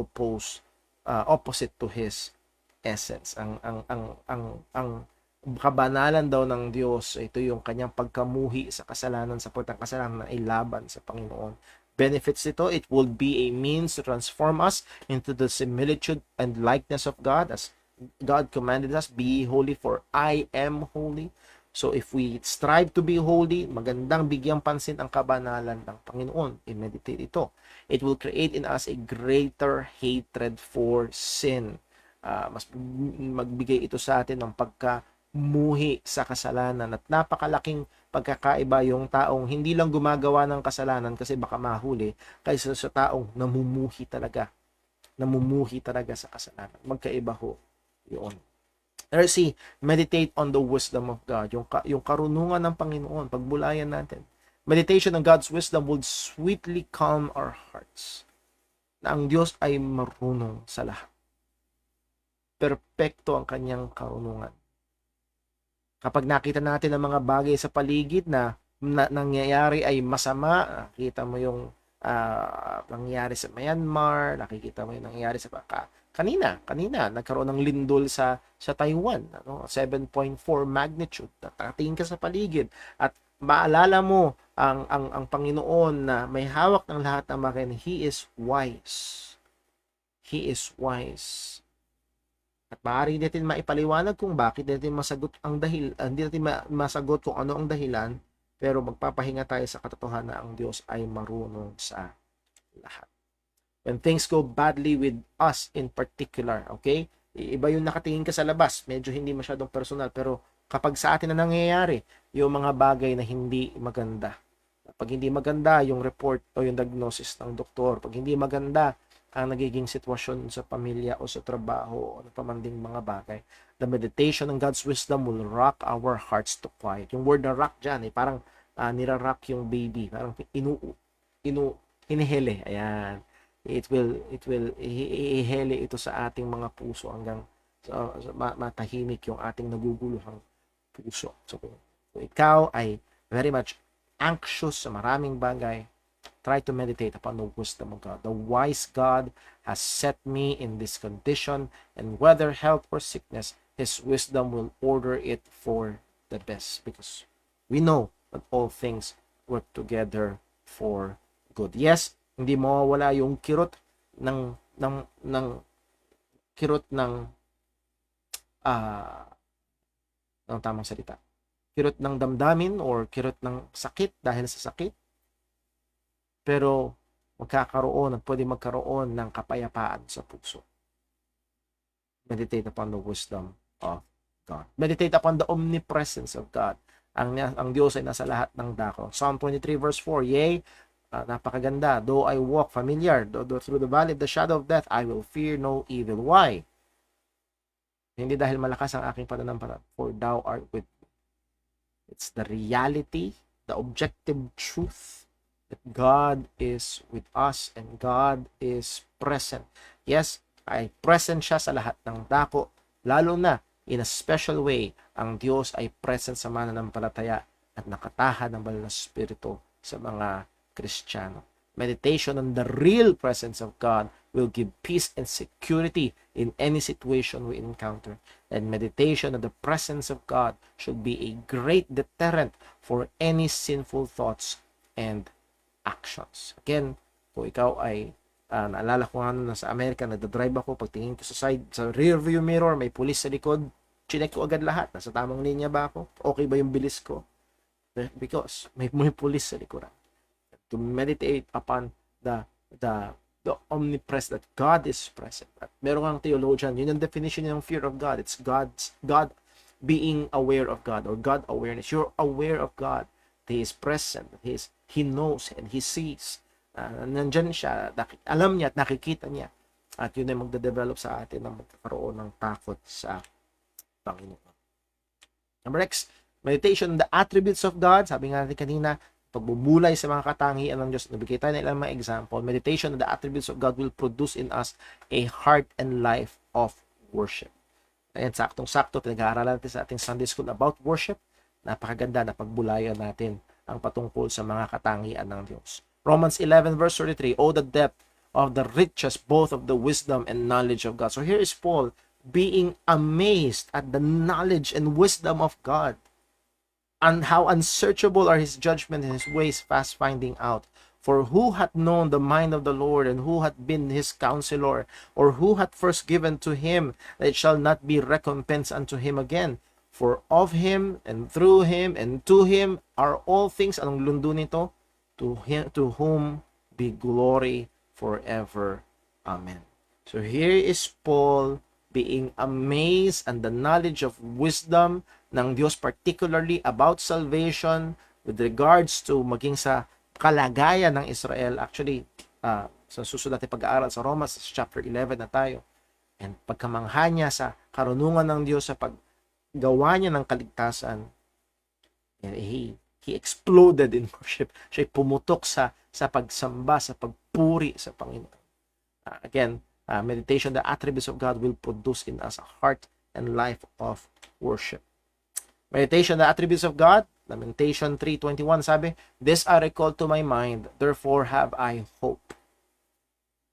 opposite to His essence. Ang kabanalan daw ng Diyos, ito yung kanyang pagkamuhi sa kasalanan, sapagkat ang kasalanan ay laban sa Panginoon. Benefits nito, it will be a means to transform us into the similitude and likeness of God, as God commanded us, be holy for I am holy. So if we strive to be holy, magandang bigyang pansin ang kabanalan ng Panginoon. I-meditate ito. It will create in us a greater hatred for sin. Mas magbigay ito sa atin ng pagkamuhi sa kasalanan, at napakalaking pagkakaiba yung taong hindi lang gumagawa ng kasalanan kasi baka mahuli, kaysa sa taong namumuhi talaga sa kasalanan. Magkaiba ho yun. C, meditate on the wisdom of God. Yung karunungan ng Panginoon, pagbulayan natin. Meditation on God's wisdom would sweetly calm our hearts. Na ang Diyos ay marunong sa lahat. Perpekto ang kanyang karunungan. Kapag nakita natin ang mga bagay sa paligid na nangyayari ay masama, nakita mo yung nangyayari sa Myanmar, nakikita mo yung nangyayari sa kanina nagkaroon ng lindol sa Taiwan, 7.4 magnitude. Nakatingin ka sa paligid at maalala mo ang Panginoon na may hawak ng lahat ng bagay. He is wise. He is wise. At maaari natin maipaliwanag kung bakit natin masagot hindi natin masagot kung ano ang dahilan, pero magpapahinga tayo sa katotohanan na ang Diyos ay marunong sa lahat. When things go badly with us in particular, okay? Iba yung nakatingin ka sa labas, medyo hindi masyadong personal, pero kapag sa atin na nangyayari, yung mga bagay na hindi maganda. Pag hindi maganda yung report o yung diagnosis ng doktor, pag hindi maganda ang nagiging sitwasyon sa pamilya o sa trabaho o pamanding mga bagay, the meditation ng God's wisdom will rock our hearts to quiet. Yung word na rock dyan, parang nirarock yung baby, parang hinihili. Ayan. It will ihele ito sa ating mga puso hanggang matahimik yung ating naguguluhang puso. So kung ikaw ay very much anxious sa maraming bagay, try to meditate upon the wisdom of God. The wise God has set me in this condition, and whether health or sickness, His wisdom will order it for the best, because we know that all things work together for good. Yes, hindi mawawala yung kirot ng ang tamang salita. Kirot ng damdamin or kirot ng sakit dahil sa sakit. Pero magkakaroon at pwede magkaroon ng kapayapaan sa puso. Meditate upon the wisdom of God. Meditate upon the omnipresence of God. Ang Diyos ay nasa lahat ng dako. Psalm 23 verse 4, yea, napakaganda. Though I walk familiar, though through the valley of the shadow of death, I will fear no evil. Why? Hindi dahil malakas ang aking pananampalataya, for thou art with me. It's the reality, the objective truth that God is with us and God is present. Yes, ay present siya sa lahat ng dako, lalo na in a special way, ang Diyos ay present sa mananampalataya at nakatahan ng banal na Espiritu sa mga Kristiyano. Meditation on the real presence of God will give peace and security in any situation we encounter. And meditation on the presence of God should be a great deterrent for any sinful thoughts and actions. Again, kung ikaw ay naalala ko nga na sa Amerika, nagdadrive ako, pagtingin ko sa rear view mirror, may pulis sa likod, chinek ko agad lahat, nasa tamang linya ba ako? Okay ba yung bilis ko? Because may pulis sa likuran. To meditate upon the omnipresence, that God is present. At meron kang theologian, yun ang definition ng fear of God. It's God being aware of God, or God awareness. You're aware of God. He is present. He knows and He sees. Nandyan siya, alam niya at nakikita niya. At yun ay magde-develop sa atin na magkakaroon ng takot sa Panginoon. Number next, meditation on the attributes of God. Sabi nga natin kanina, pagbubulay sa mga katangian ng Diyos. Nabigay tayo ng ilang mga example. Meditation on the attributes of God will produce in us a heart and life of worship. Ayan, saktong-sakto, pinag-aaralan natin sa ating Sunday School about worship. Napakaganda na pagbulayan natin ang patungkol sa mga katangian ng Diyos. Romans 11 verse 33, oh, the depth of the riches both of the wisdom and knowledge of God. So here is Paul being amazed at the knowledge and wisdom of God, and how unsearchable are his judgment and his ways fast finding out. For who hath known the mind of the Lord, and who hath been his counselor, or who hath first given to him that it shall not be recompensed unto him again? For of him, and through him, and to him are all things. Anong lundo nito? To him, to whom be glory forever. Amen. So here is Paul being amazed at the knowledge of wisdom ng Diyos, particularly about salvation with regards to maging sa kalagayan ng Israel. Actually, sa susunod natin pag-aaral sa Romans chapter 11 na tayo. And pagkamangha niya sa karunungan ng Diyos sa paggawa niya ng kaligtasan, he exploded in worship. Siya pumutok sa pagsamba, sa pagpuri sa Panginoon. Again, meditation, the attributes of God will produce in us a heart and life of worship. Meditation, the attributes of God, Lamentation 3:21, sabi, this I recall to my mind, therefore have I hope.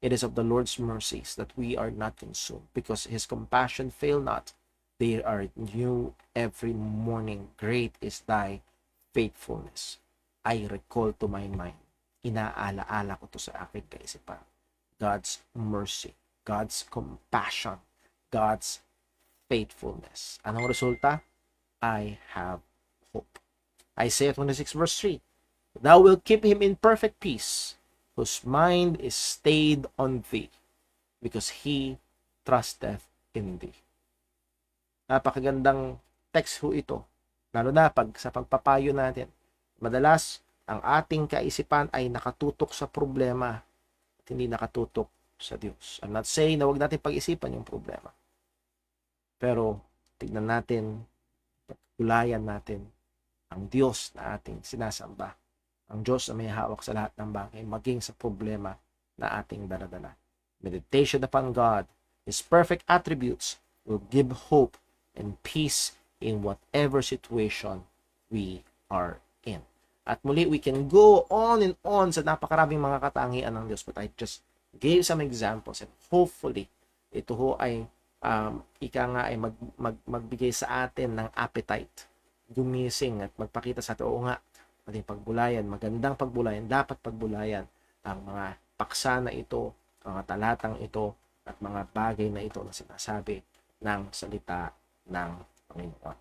It is of the Lord's mercies that we are not consumed, because his compassion fail not. They are new every morning. Great is thy faithfulness. I recall to my mind. Inaala-ala ko to sa aking kaisipan. God's mercy, God's compassion, God's faithfulness. Anong resulta? I have hope. Isaiah 26 verse 3, thou wilt keep him in perfect peace, whose mind is stayed on thee, because he trusteth in thee. Napakagandang text ho ito, lalo na sa pagpapayo natin. Madalas, ang ating kaisipan ay nakatutok sa problema at hindi nakatutok sa Diyos. I'm not saying na huwag natin pag-isipan yung problema. Pero, tignan natin, pagkulayan natin ang Diyos na ating sinasamba. Ang Diyos na may hawak sa lahat ng bagay, maging sa problema na ating daladala. Meditation upon God, His perfect attributes will give hope and peace in whatever situation we are in. At muli, we can go on and on sa napakaraming mga katangian ng Diyos, but I just gave some examples, and hopefully, ito ho ay magbigay sa atin ng appetite, gumising at magpakita sa atin, oo nga, ating pagbulayan, magandang pagbulayan, dapat pagbulayan ang mga paksa na ito, mga talatang ito, at mga bagay na ito na sinasabi ng salita ng Panginoon.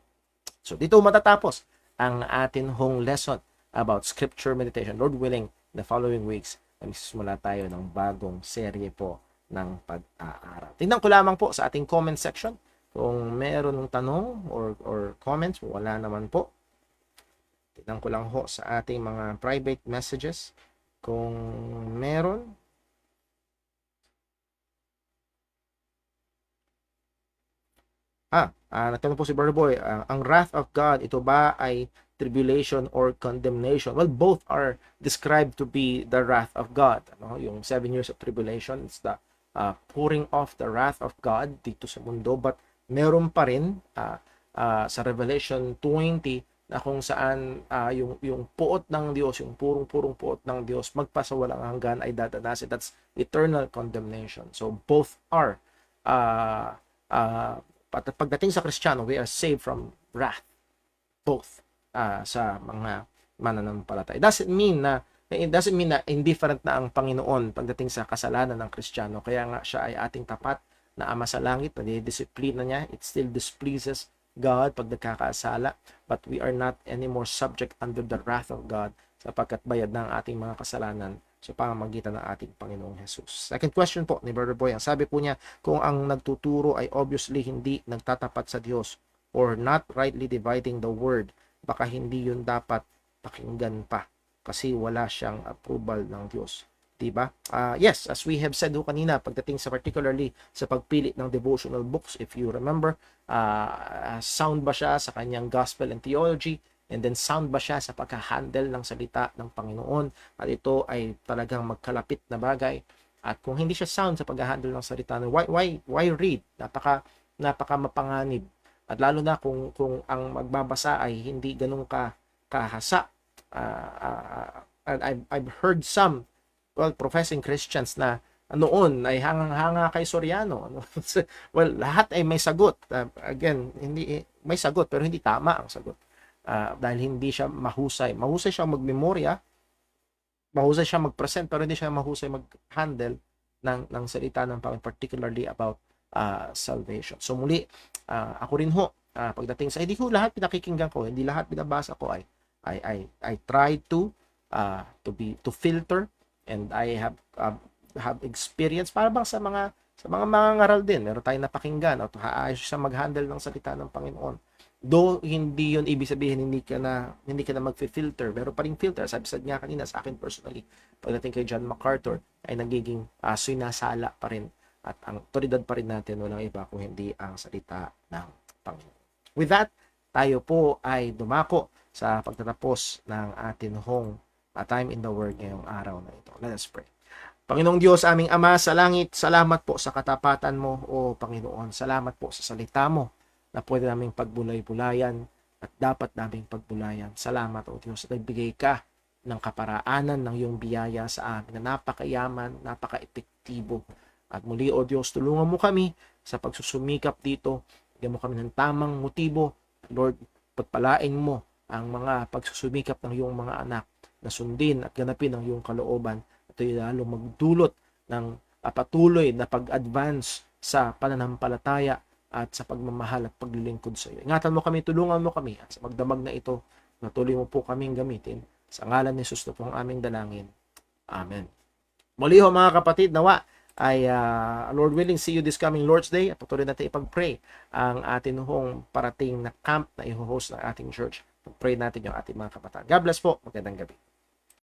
So dito matatapos ang atin hong lesson about scripture meditation. Lord willing, the following weeks, magsisimula tayo ng bagong serye po ng pag-aaral. Tingnan ko lamang po sa ating comment section kung meron ng tanong or comments. Wala naman po. Tingnan ko lang ho sa ating mga private messages kung meron. Natanong po si Brother Boy, ang wrath of God, ito ba ay tribulation or condemnation? Well, both are described to be the wrath of God. Yung 7 years of tribulation, it's the pouring off the wrath of God dito sa mundo, but meron pa rin sa Revelation 20 na kung saan yung puot ng Diyos, yung purong puot ng Diyos, magpasawalang hanggan ay dadanasin. That's eternal condemnation. So both are pagdating sa Kristiyano, we are saved from wrath. Both sa mga mananampalataya. It doesn't mean na indifferent na ang Panginoon pagdating sa kasalanan ng Kristiyano. Kaya nga siya ay ating tapat na Ama sa langit, nadidisiplina niya. It still displeases God pag nagkakasala, but we are not anymore subject under the wrath of God sapagkat bayad ng ating mga kasalanan sa pamamagitan ng ating Panginoong Jesus. Second question po ni Brother Boy, ang sabi po niya, kung ang nagtuturo ay obviously hindi nagtatapat sa Diyos or not rightly dividing the word, baka hindi yun dapat pakinggan pa kasi wala siyang approval ng Diyos. Diba? Yes, as we have said kanina, pagdating sa particularly sa pagpili ng devotional books, if you remember, sound ba siya sa kanyang gospel and theology? and then sound ba siya sa pagka-handle ng salita ng Panginoon, at ito ay talagang magkalapit na bagay. At kung hindi siya sound sa pag-handle ng salita, why read? Napaka mapanganib. At lalo na kung ang magbabasa ay hindi ganun kahasa. I've heard some professing Christians na noon ay hangang-hanga kay Soriano. Well, lahat ay may sagot. Again, hindi may sagot pero hindi tama ang sagot. Dahil hindi siya mahusay. Mahusay siya magmemorya, mahusay siya mag-present, pero hindi siya mahusay mag-handle ng salita ng Panginoon, particularly about salvation. So muli, ako rin ho, pagdating sa, hindi ko lahat pinakikinggan ko, hindi lahat binabasa ko I try to filter, and I have experience para bang sa mga mangangaral din. Meron tayong napakinggan o ayos siya mag-handle ng salita ng Panginoon. Though hindi yun ibig sabihin hindi ka na mag-filter, pero pa rin filter. Sabi nga kanina sa akin personally, pagdating kay John MacArthur ay nagiging sinasala pa rin, at ang otoridad pa rin natin walang iba kung hindi ang salita ng Panginoon. With that, tayo po ay dumako sa pagtatapos ng atin hong time in the Word ngayong araw na ito. Let us pray. Panginoong Diyos, aming Ama sa langit, salamat po sa katapatan mo, O Panginoon. Salamat po sa salita mo na pwede naming pagbulay-bulayan at dapat naming pagbulayan. Salamat, O Diyos, at nagbigay ka ng kaparaanan ng iyong biyaya sa amin na napakayaman, napaka-epektibo. At muli, O Diyos, tulungan mo kami sa pagsusumikap dito. Bigyan mo kami ng tamang motibo. Lord, pagpalain mo ang mga pagsusumikap ng iyong mga anak na sundin at ganapin ang iyong kalooban. Ito ay lalo magdulot ng patuloy na pag-advance sa pananampalataya at sa pagmamahal at paglilingkod sa iyo. Ingatan mo kami, tulungan mo kami at sa magdamag na ito, natuloy mo po kaming gamitin. Sa ngalan ni Jesus na po ang aming dalangin. Amen. Muli ho mga kapatid, nawa ay Lord willing, see you this coming Lord's Day, at patuloy natin ipag-pray ang atin hong parating na camp na i-host ng ating church. Pag-pray natin yung ating mga kabataan. God bless po. Magandang gabi.